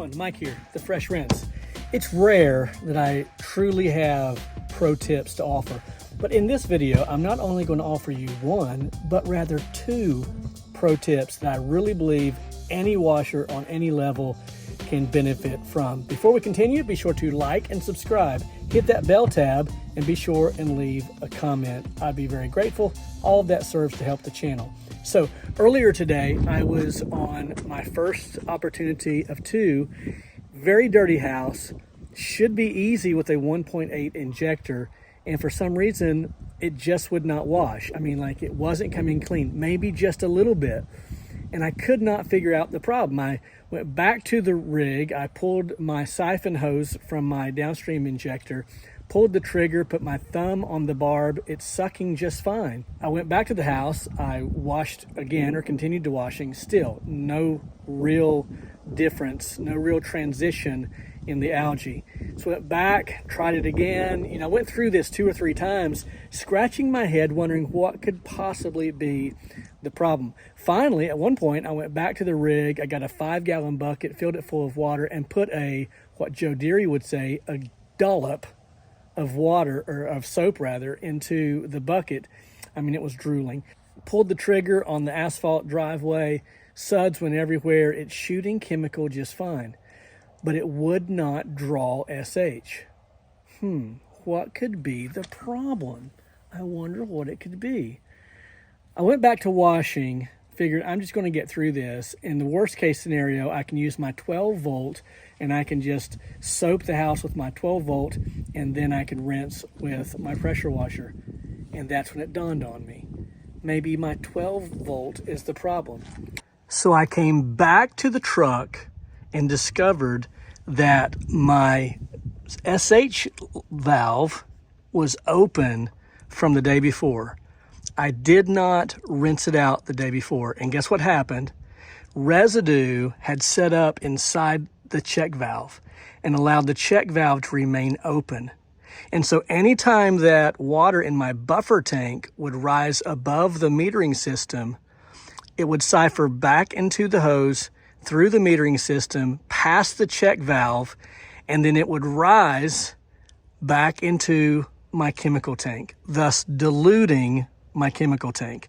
everyone, Mike here, The Fresh Rinse. It's rare that I truly have pro tips to offer, but in this video, I'm not only going to offer you one, but rather two pro tips that I really believe any washer on any level can benefit from. Before we continue, be sure to like and subscribe, hit that bell tab, and be sure and leave a comment. I'd be very grateful. All of that serves to help the channel. So earlier today, I was on my first opportunity of two. Very dirty house, should be easy with a 1.8 injector, and for some reason, it just would not wash. I mean, like, it wasn't coming clean, maybe just a little bit. And I could not figure out the problem. I went back to the rig, I pulled my siphon hose from my downstream injector, pulled the trigger, put my thumb on the barb, it's sucking just fine. I went back to the house, I washed again, or continued to washing, still no real difference, no real transition in the algae. So I went back, tried it again, you know, went through this 2 or 3 times, scratching my head, wondering what could possibly be the problem. Finally, at one point, I went back to the rig, I got a 5-gallon bucket, filled it full of water, and put what Joe Deary would say, a dollop of water, or of soap rather, into the bucket. I mean, it was drooling. Pulled the trigger on the asphalt driveway, suds went everywhere. It's shooting chemical just fine, but it would not draw SH. What could be the problem? I wonder what it could be. I went back to washing, figured I'm just going to get through this. In the worst case scenario, I can use my 12 volt and I can just soap the house with my 12 volt, and then I can rinse with my pressure washer. And that's when it dawned on me. Maybe my 12 volt is the problem. So I came back to the truck and discovered that my SH valve was open from the day before. I did not rinse it out the day before. And guess what happened? Residue had set up inside the check valve and allowed the check valve to remain open. And so anytime that water in my buffer tank would rise above the metering system, it would siphon back into the hose, through the metering system, past the check valve, and then it would rise back into my chemical tank, thus diluting my chemical tank.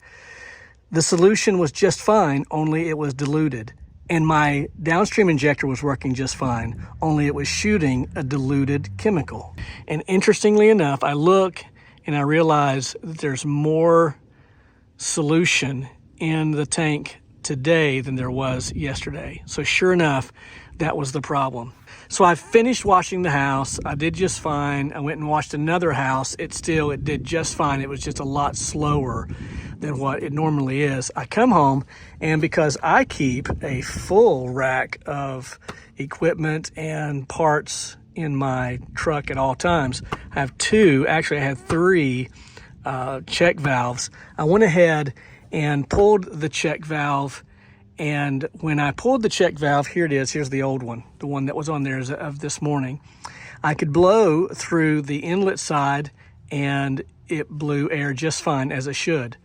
The solution was just fine, only it was diluted. And my downstream injector was working just fine, only it was shooting a diluted chemical. And interestingly enough, I look and I realize that there's more solution in the tank today than there was yesterday. So sure enough, that was the problem. So I finished washing the house. I did just fine. I went and washed another house. It did just fine. It was just a lot slower than what it normally is. I come home, and because I keep a full rack of equipment and parts in my truck at all times, I have I had 3 check valves. I went ahead and pulled the check valve, and when I pulled the check valve, here it is, here's the old one, the one that was on there as of this morning. I could blow through the inlet side and it blew air just fine, as it should.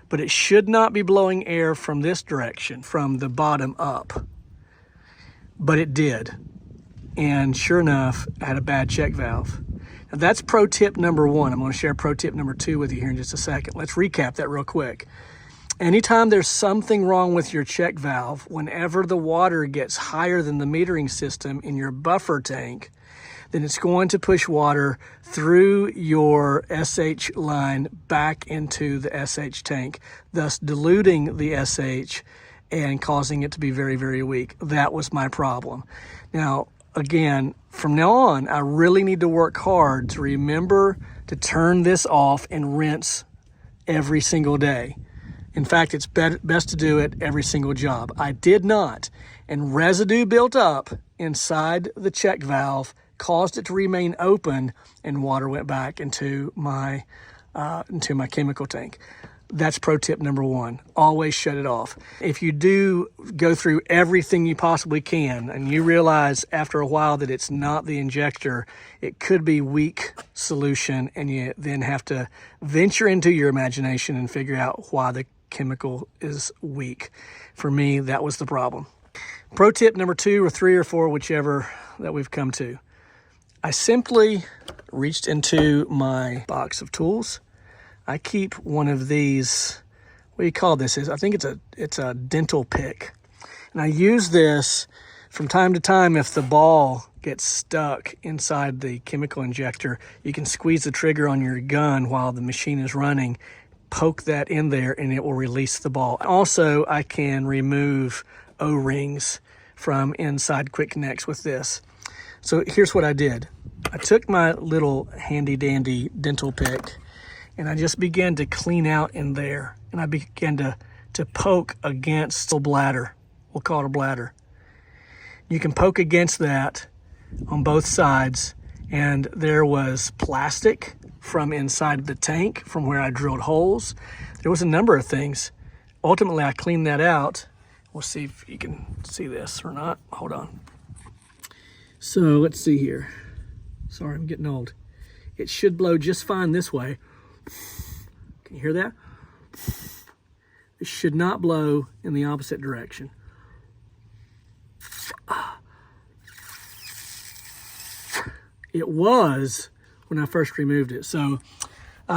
But it should not be blowing air from this direction, from the bottom up. But it did. And sure enough, I had a bad check valve. Now that's pro tip number 1. I'm going to share pro tip number 2 with you here in just a second. Let's recap that real quick. Anytime there's something wrong with your check valve, whenever the water gets higher than the metering system in your buffer tank, then it's going to push water through your SH line back into the SH tank, thus diluting the SH and causing it to be very, very weak. That was my problem. Now, again, from now on, I really need to work hard to remember to turn this off and rinse every single day. In fact, it's best to do it every single job. I did not, and residue built up inside the check valve caused it to remain open, and water went back into my chemical tank. That's pro tip number 1. Always shut it off. If you do go through everything you possibly can and you realize after a while that it's not the injector, it could be weak solution, and you then have to venture into your imagination and figure out why the chemical is weak. For me, that was the problem. Pro tip number 2 or 3 or 4, whichever that we've come to. I simply reached into my box of tools. I keep one of these, what do you call this? I think it's a dental pick. And I use this from time to time. If the ball gets stuck inside the chemical injector, you can squeeze the trigger on your gun while the machine is running, poke that in there, and it will release the ball. Also, I can remove O-rings from inside quick connects with this. So here's what I did. I took my little handy dandy dental pick and I just began to clean out in there. And I began to poke against the bladder. We'll call it a bladder. You can poke against that on both sides, and there was plastic from inside the tank from where I drilled holes. There was a number of things. Ultimately, I cleaned that out. We'll see if you can see this or not. Hold on. So let's see here. Sorry, I'm getting old. It should blow just fine this way. Can you hear that? It should not blow in the opposite direction. It was when I first removed it. So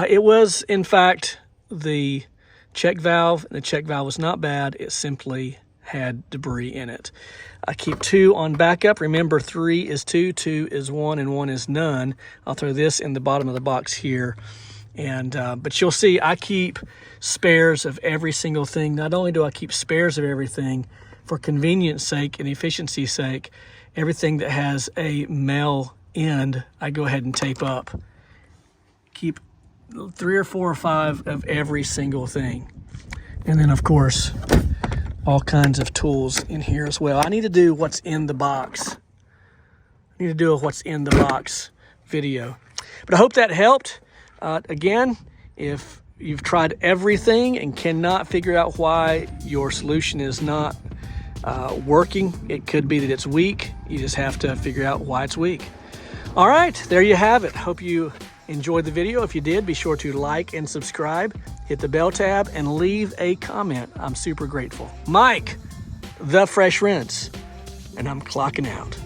it was, in fact, the check valve. The check valve was not bad. It simply had debris in it. I keep 2 on backup. Remember, 3 is 2, 2 is 1, and 1 is none. I'll throw this in the bottom of the box here. And but you'll see I keep spares of every single thing. Not only do I keep spares of everything, for convenience sake and efficiency's sake, everything that has a male end, I go ahead and tape up. Keep 3 or 4 or 5 of every single thing. And then, of course, all kinds of tools in here as well. I need to do what's in the box. I need to do a what's in the box video. But I hope that helped. Again, if you've tried everything and cannot figure out why your solution is not working, it could be that it's weak. You just have to figure out why it's weak. All right, there you have it. Hope you enjoyed the video. If you did, be sure to like and subscribe, hit the bell tab, and leave a comment. I'm super grateful. Mike, the Fresh Rinse, and I'm clocking out.